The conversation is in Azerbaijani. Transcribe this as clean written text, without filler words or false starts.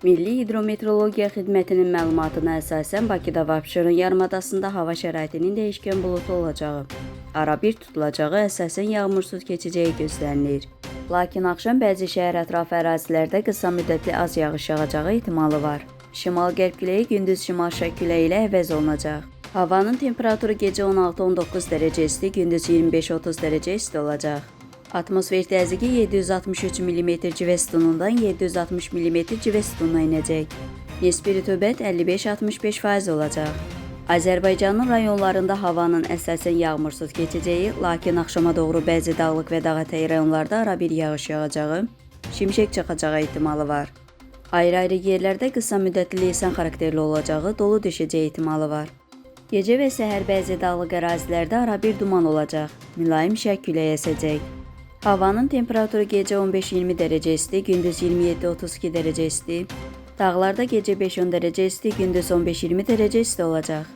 Milli Hidrometeorologiya Xidmətinin məlumatına əsasən Bakıda və Abşeron yarımadasında hava şəraitinin dəyişkən buludlu olacağı, arabir tutulacağı, əsasən yağmursuz keçəcəyi gözlənilir. Lakin axşam bəzi şəhər ətrafı ərazilərdə qısa müddətli az yağış yağacağı ehtimalı var. Şimal-qərb küləyi gündüz şimal-şərq küləyi ilə əvəz olunacaq. Havanın temperaturu gecə 16-19 dərəcə isti, gündüz 25-30 dərəcə isti olacaq. Atmosfer təzyiqi 763 mm civə sütunundan 760 mm civə sütununa inəcək. Nisbi rütubət 55-65% olacaq. Azərbaycanın rayonlarında havanın əsasən yağmursuz keçəcəyi, lakin axşama doğru bəzi dağlıq və dağətəyi rayonlarda arabir yağış yağacağı, şimşək çaxacağı ehtimalı var. Ayrı-ayrı yerlərdə qısa müddətli leysan xarakterli olacağı, dolu düşəcəyi ehtimalı var. Gecə və səhər bəzi dağlıq ərazilərdə arabir duman olacaq, mülayim şərq küləyi əsəcək. Havanın temperaturu gecə 15-20 dərəcə isti, gündüz 27-32 dərəcə isti, dağlarda gecə 5-10 dərəcə isti, gündüz 15-20 dərəcə isti olacaq.